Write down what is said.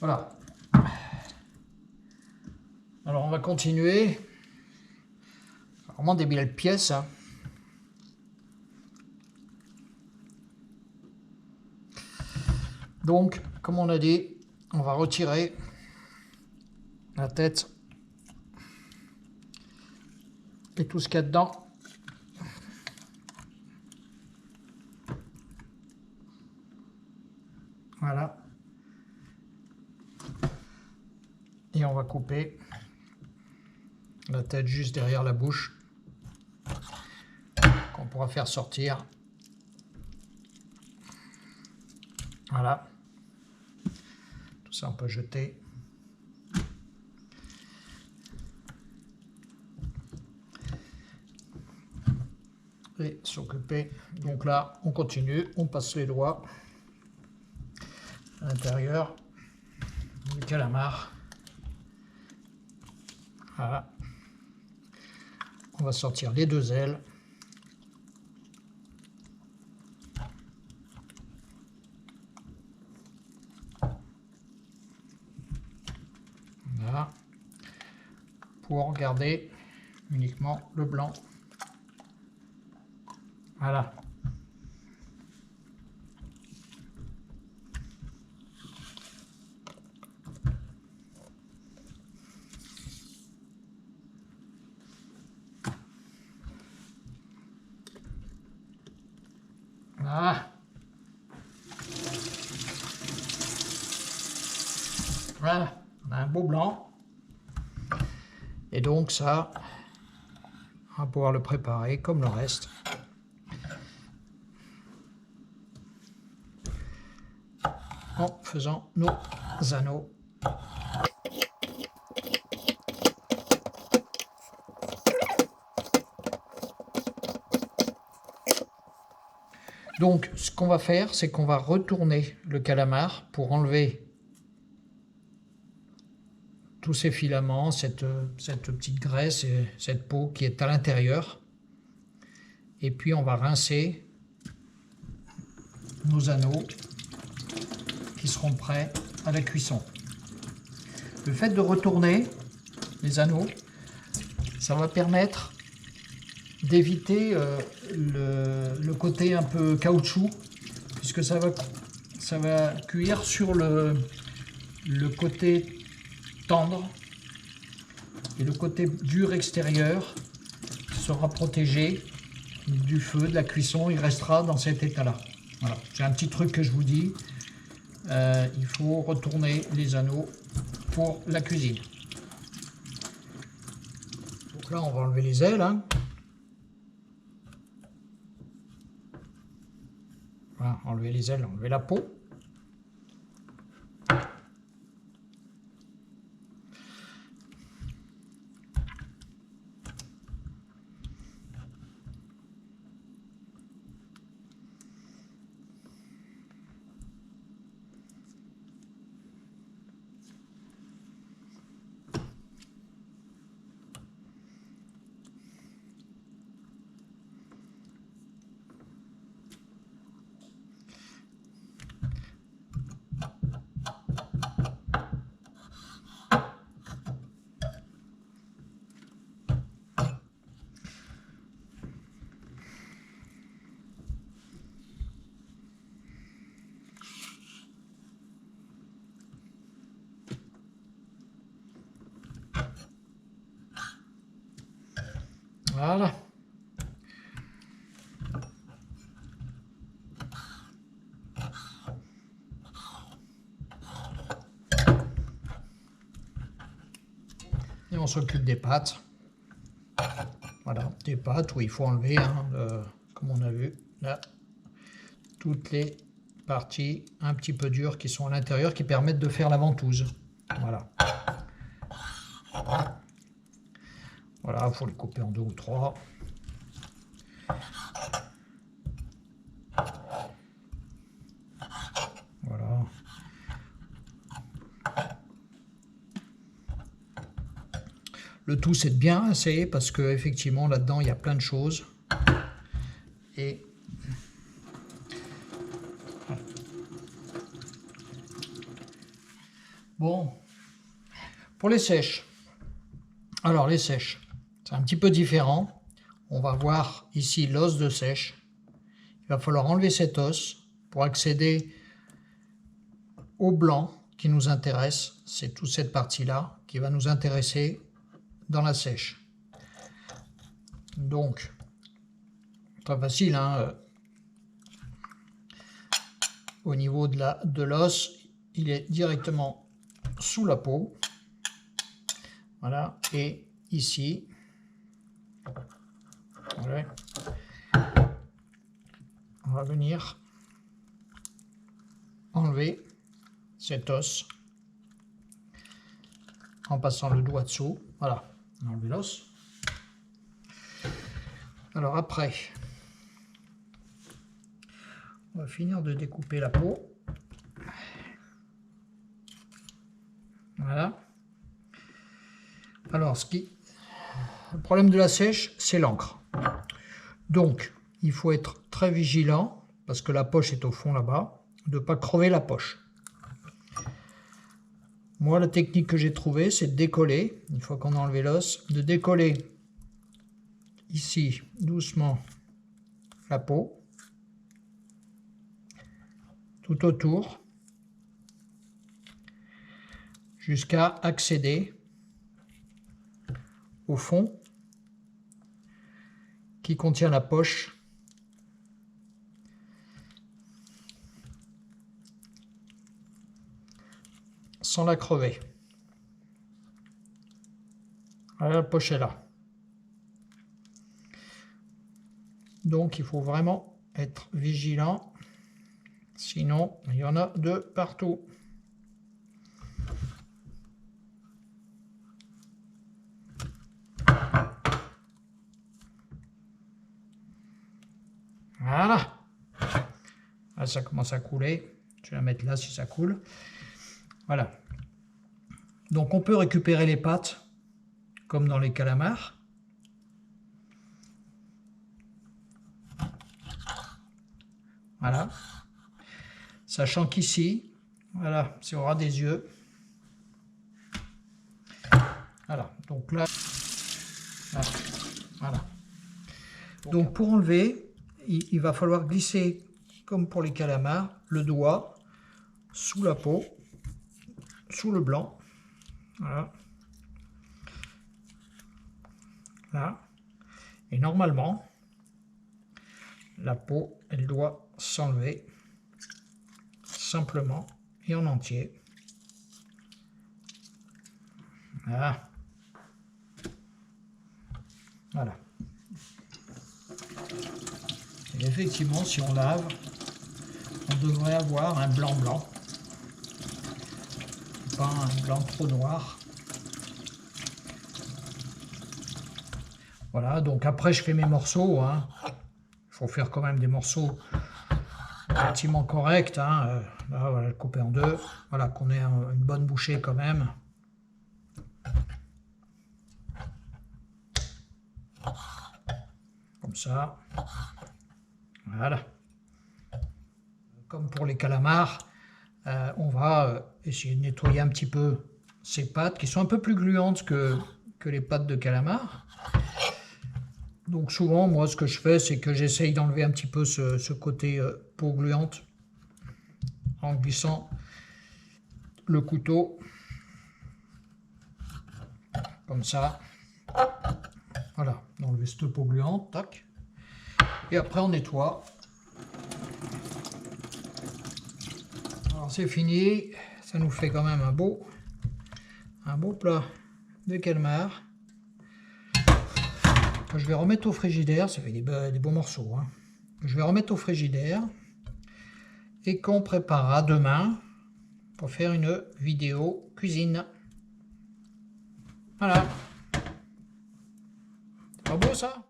Voilà. Alors on va continuer. Vraiment des belles pièces. Hein. Donc, comme on a dit, on va retirer la tête et tout ce qu'il y a dedans. Voilà. Et on va couper la tête juste derrière la bouche qu'on pourra faire sortir. Voilà. Tout ça on peut jeter. Et s'occuper. Donc là, on continue, on passe les doigts à l'intérieur du calamar. Voilà. On va sortir les deux ailes. Voilà. Pour garder uniquement le blanc. Voilà. Voilà. Voilà, on a un beau blanc. Et donc ça, on va pouvoir le préparer comme le reste. En faisant nos anneaux. Donc, ce qu'on va faire, c'est qu'on va retourner le calamar pour enlever tous ces filaments, cette petite graisse et cette peau qui est à l'intérieur. Et puis, on va rincer nos anneaux qui seront prêts à la cuisson. Le fait de retourner les anneaux, ça va permettre d'éviter le côté un peu caoutchouc, puisque ça va cuire sur le côté tendre et le côté dur extérieur sera protégé du feu, de la cuisson, il restera dans cet état-là. Voilà, c'est un petit truc que je vous dis, il faut retourner les anneaux pour la cuisine. Donc là, on va enlever les ailes. Hein. Voilà, enlever les ailes, enlever la peau. Voilà. Et on s'occupe des pâtes. Voilà, des pâtes où il faut enlever, hein, comme on a vu, là, toutes les parties un petit peu dures qui sont à l'intérieur qui permettent de faire la ventouse. Voilà. Voilà, il faut les couper en 2 ou 3. Voilà. Le tout, c'est de bien rincer parce que effectivement là-dedans, il y a plein de choses. Et Bon, pour les sèches. Alors les sèches, c'est un petit peu différent. On va voir ici l'os de sèche. Il va falloir enlever cet os pour accéder au blanc qui nous intéresse. C'est toute cette partie-là qui va nous intéresser dans la sèche. Donc, très facile, hein. Au niveau de l'os, il est directement sous la peau. Voilà, et ici, voilà, on va venir enlever cet os en passant le doigt dessous. Voilà, on a enlevé l'os. Alors après, on va finir de découper la peau. Voilà. Alors, le problème de la sèche, c'est l'encre. Donc, il faut être très vigilant, parce que la poche est au fond là-bas, de ne pas crever la poche. Moi, la technique que j'ai trouvée, c'est de décoller, une fois qu'on a enlevé l'os, de décoller ici, doucement, la peau, tout autour, jusqu'à accéder au fond qui contient la poche. Sans la crever. Voilà, la poche est là. Donc il faut vraiment être vigilant, sinon il y en a de partout. Voilà. Là, ça commence à couler. Je vais la mettre là si ça coule. Voilà. Donc on peut récupérer les pattes comme dans les calamars. Voilà. Sachant qu'ici, voilà, c'est au ras des yeux. Voilà. Donc là, voilà. Donc pour enlever, il va falloir glisser, comme pour les calamars, le doigt sous la peau, sous le blanc. Voilà. Là. Et normalement, la peau, elle doit s'enlever simplement et en entier. Voilà. Voilà. Et effectivement, si on lave, on devrait avoir un blanc blanc, pas un blanc trop noir. Voilà, donc après je fais mes morceaux, hein. Il faut faire quand même des morceaux relativement corrects, hein. Là, voilà, le couper en deux, voilà, qu'on ait une bonne bouchée quand même. Comme ça. Voilà. Comme pour les calamars, on va essayer de nettoyer un petit peu ces pattes qui sont un peu plus gluantes que les pattes de calamar. Donc souvent, moi, ce que je fais, c'est que j'essaye d'enlever un petit peu ce côté peau gluante en glissant le couteau comme ça. Voilà, d'enlever cette peau gluante, tac. Et après, on nettoie. Alors c'est fini, ça nous fait quand même un beau plat de calmar que je vais remettre au frigidaire. Ça fait des beaux morceaux, hein. Je vais remettre au frigidaire et qu'on préparera demain pour faire une vidéo cuisine. Voilà. C'est pas beau ça?